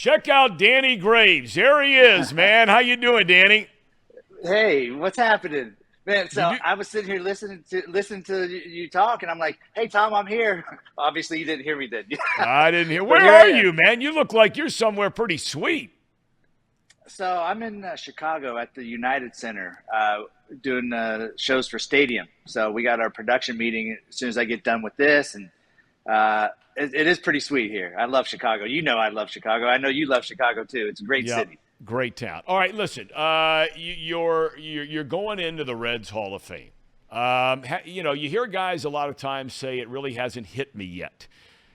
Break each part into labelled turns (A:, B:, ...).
A: Check out Danny Graves. There he is, man. How you doing, Danny?
B: Hey, what's happening, man?
A: You
B: So
A: do.
B: I was sitting here listening to you talk, and I'm like, "Hey, Thom, I'm here." Obviously, you didn't hear me then,
A: I didn't hear.
B: but
A: Where
B: here I
A: are
B: am.
A: you, man? You look like you're somewhere pretty sweet.
B: So I'm in Chicago at the United Center, doing shows for Stadium. So we got our production meeting as soon as I get done with this, and it is pretty sweet here. I love Chicago. You know, I love Chicago. I know you love Chicago too. It's a great
A: Yep.
B: city.
A: Great town. All right, listen. You're going into the Reds Hall of Fame. You hear guys a lot of times say it really hasn't hit me yet.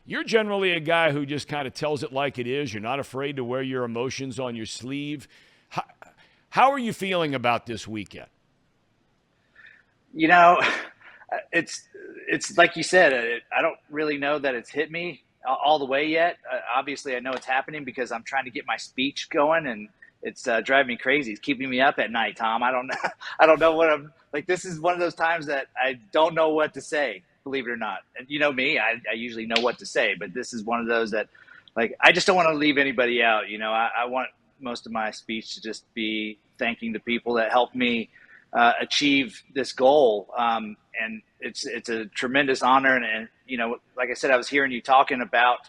A: You're generally a guy who just kind of tells it like it is. You're not afraid to wear your emotions on your sleeve. How, how are you feeling about this weekend?
B: You know, it's it's like you said. I don't really know that it's hit me all the way yet. Obviously, I know it's happening because I'm trying to get my speech going, and it's driving me crazy. It's keeping me up at night, Thom. I don't know. I don't know what I'm like. This is one of those times that I don't know what to say. Believe it or not, and you know me, I usually know what to say, but this is one of those that, like, I just don't want to leave anybody out. I want most of my speech to just be thanking the people that helped me achieve this goal. And it's a tremendous honor. And like I said, I was hearing you talking about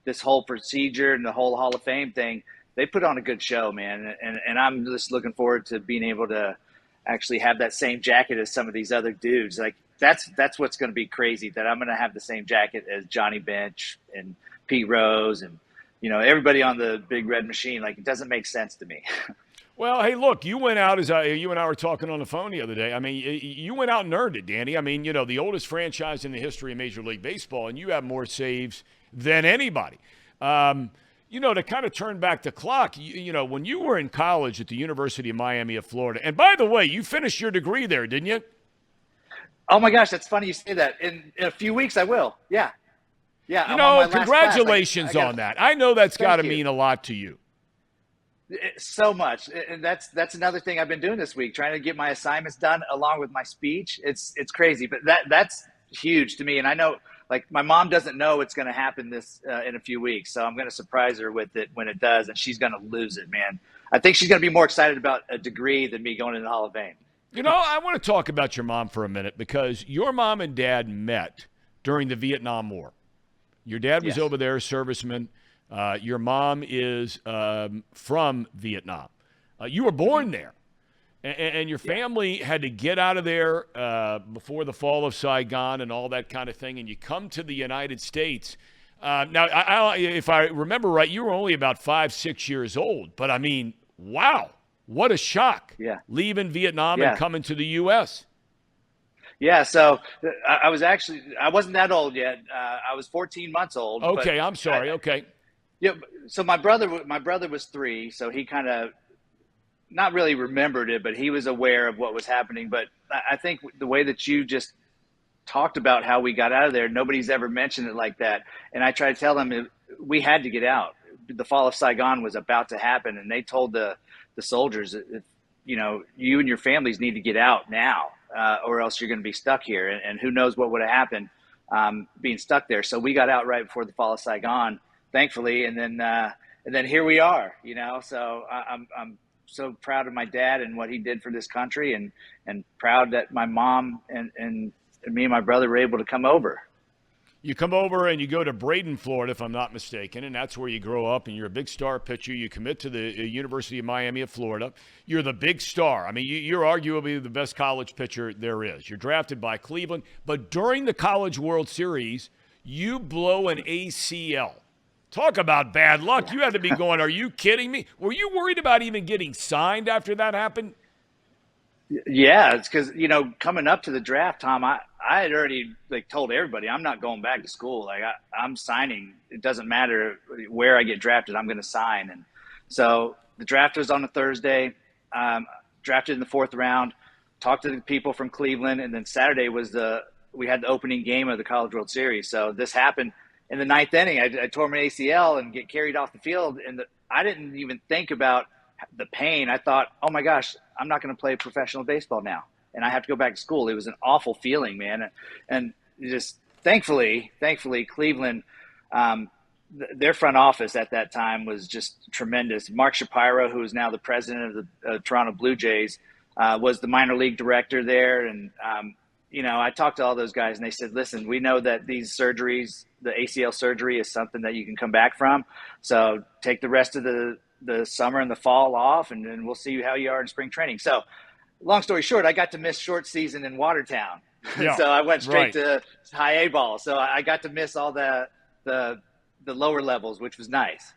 B: this whole procedure and the whole Hall of Fame thing. They put on a good show, man. And I'm just looking forward to being able to actually have that same jacket as some of these other dudes. Like that's what's going to be crazy, that I'm going to have the same jacket as Johnny Bench and Pete Rose and everybody on the Big Red Machine. Like, it doesn't make sense to me.
A: Well, hey, look, you went out you and I were talking on the phone the other day. I mean, you went out and earned it, Danny. I mean, the oldest franchise in the history of Major League Baseball, and you have more saves than anybody. To kind of turn back the clock, when you were in college at the University of Miami of Florida, and by the way, you finished your degree there, didn't you?
B: Oh my gosh, that's funny you say that. In a few weeks, I will. Yeah, yeah. I'm on my last class. I
A: Congratulations
B: got.
A: on that. I know that's got
B: Thank
A: to
B: you
A: mean a lot to you.
B: so much, and that's another thing I've been doing this week, trying to get my assignments done along with my speech. It's crazy, but that's huge to me. And I know, like, my mom doesn't know it's going to happen this in a few weeks, so I'm going to surprise her with it when it does, and she's going to lose it, man. I think she's going to be more excited about a degree than me going into the Hall of Fame.
A: I want to talk about your mom for a minute because your mom and dad met during the Vietnam War. Your dad was
B: Yes.
A: over there, serviceman. Your mom is from Vietnam. You were born there, and your
B: Yeah.
A: family had to get out of there before the fall of Saigon and all that kind of thing, and you come to the United States. Now, if I remember right, you were only about 5, 6 years old. But, I mean, wow, what a shock
B: Yeah.
A: leaving Vietnam and
B: Yeah.
A: coming to the U.S.
B: Yeah. So I wasn't that old yet. I was 14 months old, but
A: Okay, I'm sorry. Okay.
B: yeah. So my brother was 3, so he kind of not really remembered it, but he was aware of what was happening. But I think the way that you just talked about how we got out of there, nobody's ever mentioned it like that. And I tried to tell them we had to get out. The fall of Saigon was about to happen, and they told the soldiers that, you and your families need to get out now, or else you're going to be stuck here. And who knows what would have happened being stuck there. So we got out right before the fall of Saigon, thankfully, and then here we are. So I'm so proud of my dad and what he did for this country, and proud that my mom and me and my brother were able to come over.
A: You come over and you go to Braden, Florida, if I'm not mistaken, and that's where you grow up, and you're a big star pitcher. You commit to the University of Miami of Florida. You're the big star. I mean, you're arguably the best college pitcher there is. You're drafted by Cleveland, but during the College World Series, you blow an ACL. Talk about bad luck. You had to be going, are you kidding me? Were you worried about even getting signed after that happened?
B: Yeah, it's because coming up to the draft, Thom, I had already, like, told everybody I'm not going back to school. Like, I'm signing. It doesn't matter where I get drafted. I'm going to sign. And so the draft was on a Thursday. Drafted in the 4th round. Talked to the people from Cleveland, and then Saturday we had the opening game of the College World Series. So this happened in the 9th inning. I tore my ACL and get carried off the field, and I didn't even think about the pain. I thought, oh my gosh, I'm not going to play professional baseball now, and I have to go back to school. It was an awful feeling, man. And just thankfully, Cleveland their front office at that time was just tremendous. Mark Shapiro, who is now the president of the Toronto Blue Jays, was the minor league director there. And, I talked to all those guys and they said, listen, we know that these surgeries, the ACL surgery is something that you can come back from. So take the rest of the summer and the fall off, and then we'll see how you are in spring training. So long story short, I got to miss short season in Watertown.
A: Yeah,
B: so I went straight
A: right.
B: to high A ball. So I got to miss all the lower levels, which was nice.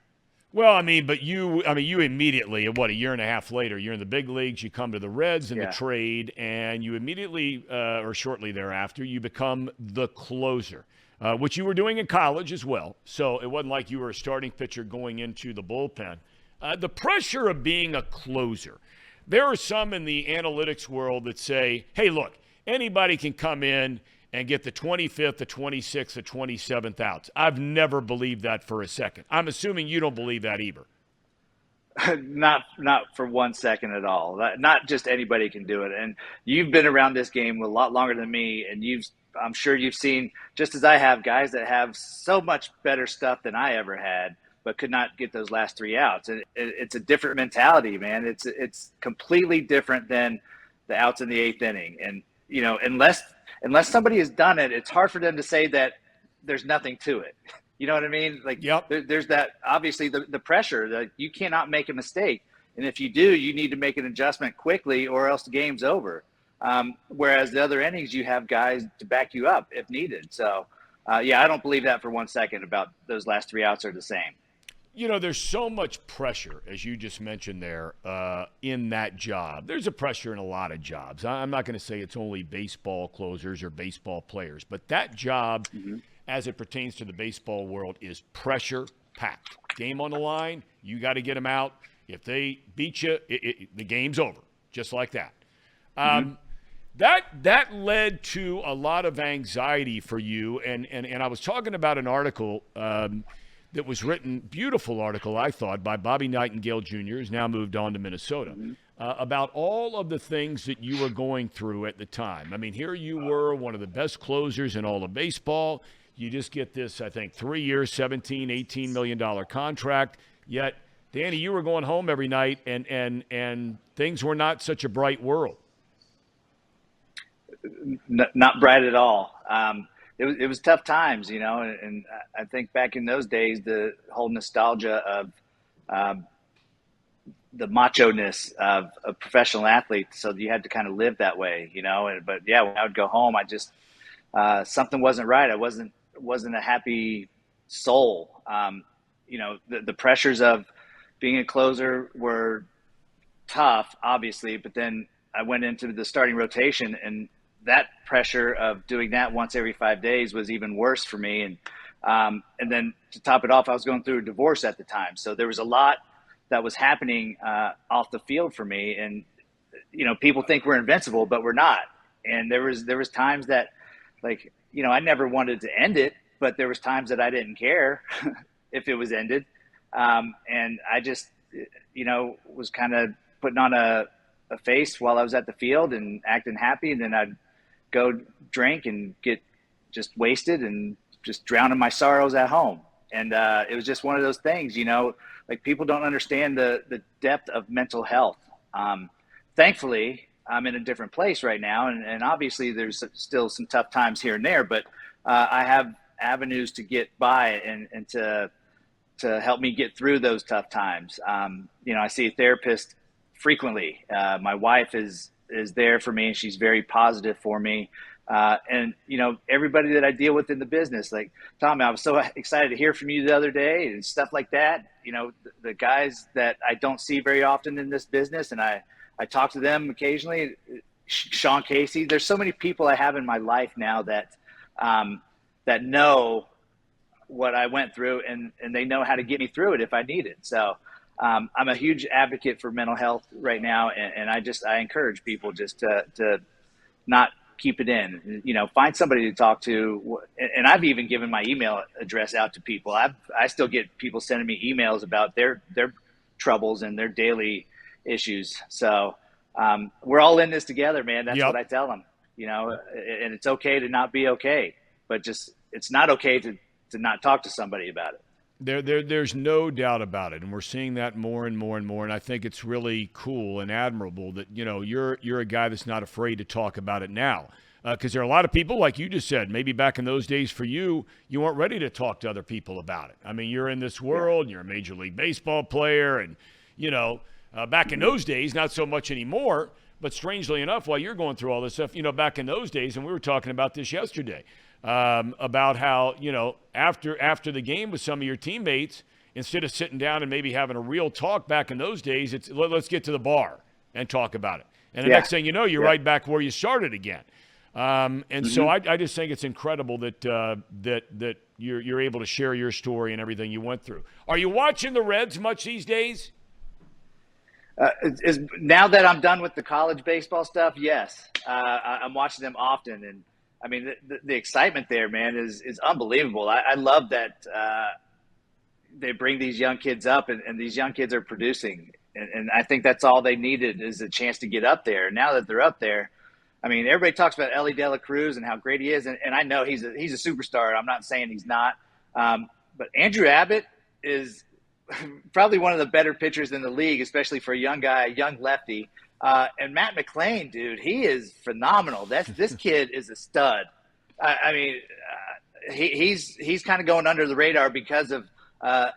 A: Well, but you immediately, a year and a half later, you're in the big leagues, you come to the Reds in the trade, and you immediately, or shortly thereafter, you become the closer, which you were doing in college as well. So it wasn't like you were a starting pitcher going into the bullpen. The pressure of being a closer. There are some in the analytics world that say, hey, look, anybody can come in and get the 25th, the 26th, the 27th outs. I've never believed that for a second. I'm assuming you don't believe that either.
B: Not for 1 second at all. Not just anybody can do it. And you've been around this game a lot longer than me, and I'm sure you've seen, just as I have, guys that have so much better stuff than I ever had, but could not get those last 3 outs. And it's a different mentality, man. It's completely different than the outs in the 8th inning. And unless somebody has done it, it's hard for them to say that there's nothing to it. You know what I mean? Like,
A: yep.
B: There's that, obviously, the pressure that you cannot make a mistake. And if you do, you need to make an adjustment quickly or else the game's over. Whereas the other innings, you have guys to back you up if needed. So, I don't believe that for 1 second about those last 3 outs are the same.
A: There's so much pressure, as you just mentioned there, in that job. There's a pressure in a lot of jobs. I'm not going to say it's only baseball closers or baseball players, but that job, as it pertains to the baseball world, is pressure-packed. Game on the line, you got to get them out. If they beat you, the game's over, just like that. That led to a lot of anxiety for you, and I was talking about an article that was written, beautiful article, I thought, by Bobby Nightingale Jr., who's now moved on to Minnesota, about all of the things that you were going through at the time. Here you were, one of the best closers in all of baseball. You just get this, I think, 3 years, $17, $18 million contract. Yet, Danny, you were going home every night, and things were not such a bright world.
B: Not bright at all. It was tough times, and I think back in those days, the whole nostalgia of the macho-ness of a professional athlete. So you had to kind of live that way, But when I would go home, I just something wasn't right. I wasn't a happy soul. The pressures of being a closer were tough, obviously, but then I went into the starting rotation, and that pressure of doing that once every 5 days was even worse for me. And then to top it off, I was going through a divorce at the time. So there was a lot that was happening off the field for me. And, people think we're invincible, but we're not. And there was times that, I never wanted to end it, but there was times that I didn't care if it was ended. And I just, was kind of putting on a face while I was at the field and acting happy. And then I'd go drink and get just wasted and just drown in my sorrows at home. And it was just one of those things, people don't understand the depth of mental health. Thankfully, I'm in a different place right now. And obviously there's still some tough times here and there, but I have avenues to get by and to help me get through those tough times. I see a therapist frequently. My wife is there for me, and she's very positive for me. And everybody that I deal with in the business, like Thom, I was so excited to hear from you the other day and stuff like that. The guys that I don't see very often in this business, and I talk to them occasionally. Sean Casey, there's so many people I have in my life now that know what I went through, and they know how to get me through it if I need it. So I'm a huge advocate for mental health right now, and I encourage people just to not keep it in. Find somebody to talk to, and I've even given my email address out to people. I still get people sending me emails about their troubles and their daily issues. So we're all in this together, man. That's what I tell them. And it's okay to not be okay, but just it's not okay to not talk to somebody about it.
A: There's no doubt about it, and we're seeing that more and more and more. And I think it's really cool and admirable that you're a guy that's not afraid to talk about it now, because there are a lot of people, like you just said, maybe back in those days for you, you weren't ready to talk to other people about it. I mean, you're in this world, and you're a Major League Baseball player, and back in those days, not so much anymore. But strangely enough, while you're going through all this stuff, back in those days, and we were talking about this yesterday. About how, after the game with some of your teammates, instead of sitting down and maybe having a real talk back in those days, it's let's get to the bar and talk about it. And the next thing you know, you're right back where you started again. So I just think it's incredible that that you're able to share your story and everything you went through. Are you watching the Reds much these days?
B: Now that I'm done with the college baseball stuff, yes. I'm watching them often, and I mean, the excitement there, man, is unbelievable. I love that they bring these young kids up, and these young kids are producing. And I think that's all they needed is a chance to get up there. Now that they're up there, I mean, everybody talks about Ellie De La Cruz and how great he is, and I know he's a superstar. I'm not saying he's not. But Andrew Abbott is probably one of the better pitchers in the league, especially for a young guy, a young lefty. And Matt McClain, dude, he is phenomenal. This kid is a stud. I mean, he's kind of going under the radar because of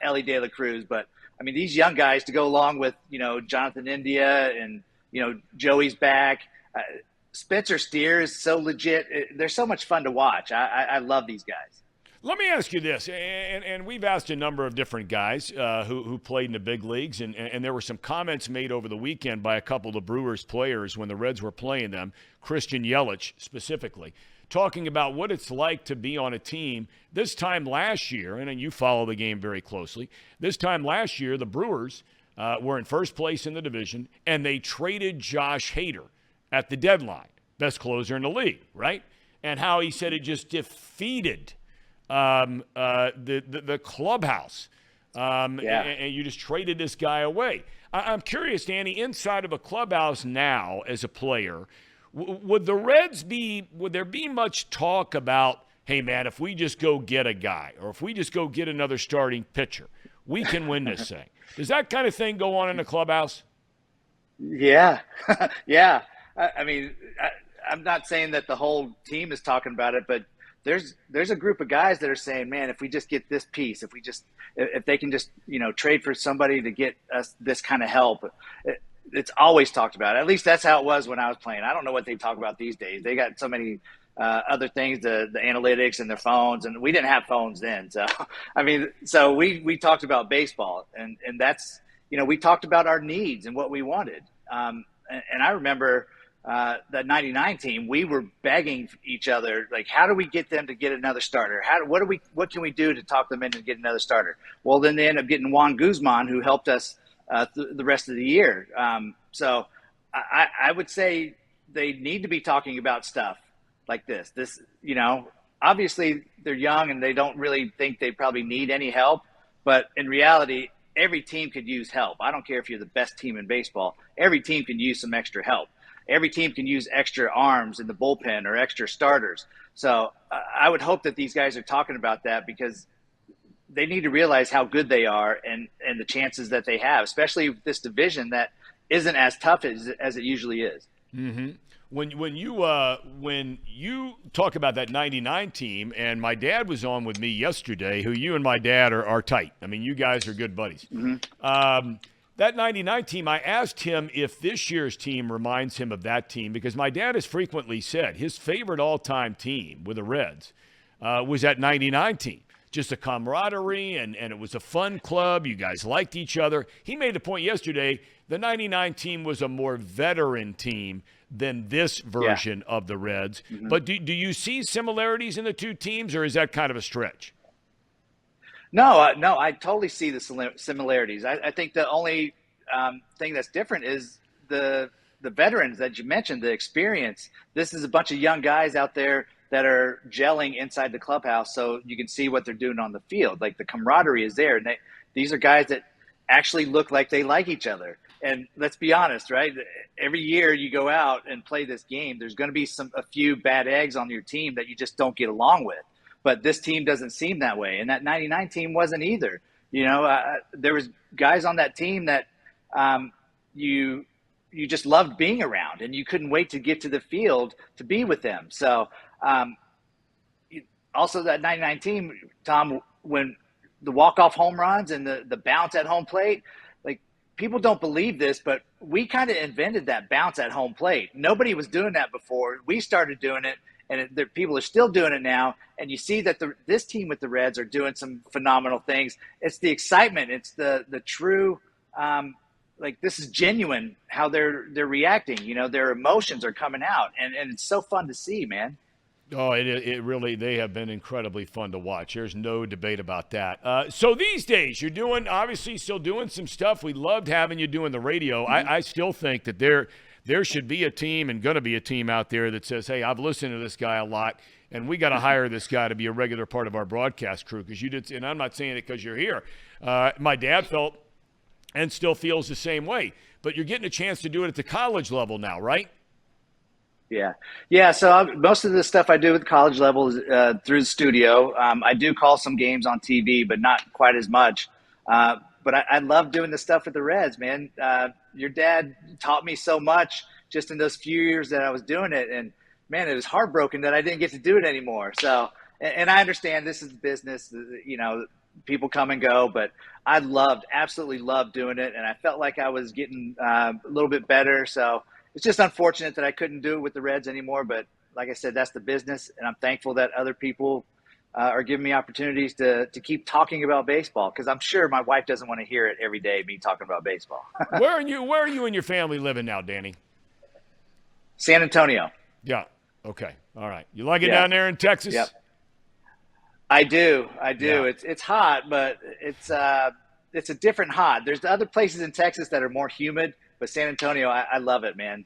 B: Ellie De La Cruz. But I mean, these young guys to go along with Jonathan India and Joey's back. Spencer Steer is so legit. They're so much fun to watch. I love these guys.
A: Let me ask you this, and we've asked a number of different guys who played in the big leagues, and there were some comments made over the weekend by a couple of the Brewers players when the Reds were playing them, Christian Yelich specifically, talking about what it's like to be on a team. This time last year, and you follow the game very closely, this time last year the Brewers were in first place in the division, and they traded Josh Hader at the deadline, best closer in the league, right? And how he said it just defeated the clubhouse, and you just traded this guy away. I'm curious, Danny, inside of a clubhouse now as a player, would there be much talk about, hey man, if we just go get a guy, or if we just go get another starting pitcher, we can win this thing? Does that kind of thing go on in the clubhouse?
B: Yeah. Yeah. I mean, I'm not saying that the whole team is talking about it, but there's a group of guys that are saying, man, if we just get this piece, if they can just, trade for somebody to get us this kind of help, it's always talked about. At least that's how it was when I was playing. I don't know what they talk about these days. They got so many other things, the analytics and their phones, and we didn't have phones then. So, I mean, so we talked about baseball, and that's, we talked about our needs and what we wanted. And I remember that 99 team, we were begging each other, like, how do we get them to get another starter? What can we do to talk them in and get another starter? Well, then they end up getting Juan Guzman, who helped us the rest of the year. So I would say they need to be talking about stuff like this. Obviously they're young and they don't really think they probably need any help, but in reality, every team could use help. I don't care if you're the best team in baseball. Every team can use some extra help. Every team can use extra arms in the bullpen or extra starters. So I would hope that these guys are talking about that, because they need to realize how good they are and the chances that they have, especially with this division that isn't as tough as it usually is.
A: Mm-hmm. When you talk about that 99 team, and my dad was on with me yesterday, who you and my dad are tight. I mean, you guys are good buddies. Mm-hmm. That 99 team, I asked him if this year's team reminds him of that team, because my dad has frequently said his favorite all-time team with the Reds was that 99 team. Just a camaraderie, and it was a fun club. You guys liked each other. He made the point yesterday, the 99 team was a more veteran team than this version of the Reds. Mm-hmm. But do you see similarities in the two teams, or is that kind of a stretch?
B: No, I totally see the similarities. I think the only thing that's different is the veterans that you mentioned, the experience. This is a bunch of young guys out there that are gelling inside the clubhouse, so you can see what they're doing on the field. Like, the camaraderie is there, and these are guys that actually look like they like each other. And let's be honest, right? Every year you go out and play this game, there's going to be a few bad eggs on your team that you just don't get along with. But this team doesn't seem that way, and that 99 team wasn't either. There was guys on that team that you just loved being around, and you couldn't wait to get to the field to be with them. So also that 99 team, Thom, when the walk-off home runs and the bounce at home plate, like, people don't believe this, but we kind of invented that bounce at home plate. Nobody was doing that before. We started doing it, and people are still doing it now. And you see that this team with the Reds are doing some phenomenal things. It's the excitement. It's the true, this is genuine how they're reacting. Their emotions are coming out, and it's so fun to see, man.
A: Oh, it really, they have been incredibly fun to watch. There's no debate about that. So these days, you're obviously still doing some stuff. We loved having you doing the radio. I still think that there should be a team, and going to be a team out there that says, hey, I've listened to this guy a lot, and we got to hire this guy to be a regular part of our broadcast crew, because you did, and I'm not saying it because you're here. My dad felt and still feels the same way, but you're getting a chance to do it at the college level now, right?
B: Yeah. So most of the stuff I do at the college level is through the studio. I do call some games on TV, but not quite as much. But I love doing the stuff with the Reds, man. Your dad taught me so much just in those few years that I was doing it. And, man, it was heartbroken that I didn't get to do it anymore. So, and I understand this is business, people come and go, but I absolutely loved doing it. And I felt like I was getting a little bit better. So it's just unfortunate that I couldn't do it with the Reds anymore. But like I said, that's the business. And I'm thankful that other people are giving me opportunities to keep talking about baseball, because I'm sure my wife doesn't want to hear it every day, me talking about baseball.
A: Where are you and your family living now, Danny?
B: San Antonio.
A: Yeah. Okay. All right. You like it down there in Texas?
B: Yep. I do.
A: Yeah.
B: It's hot, but it's a different hot. There's other places in Texas that are more humid, but San Antonio, I love it, man.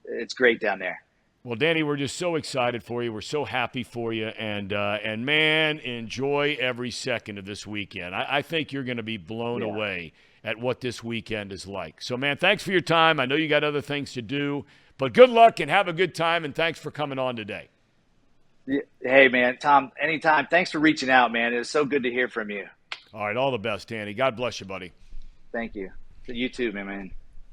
B: It's great down there.
A: Well, Danny, we're just so excited for you. We're so happy for you. And man, enjoy every second of this weekend. I think you're going to be blown away at what this weekend is like. So, man, thanks for your time. I know you got other things to do, but good luck and have a good time, and thanks for coming on today.
B: Hey, man, Thom, anytime. Thanks for reaching out, man. It was so good to hear from you.
A: All right, all the best, Danny. God bless you, buddy.
B: Thank you. You too, man.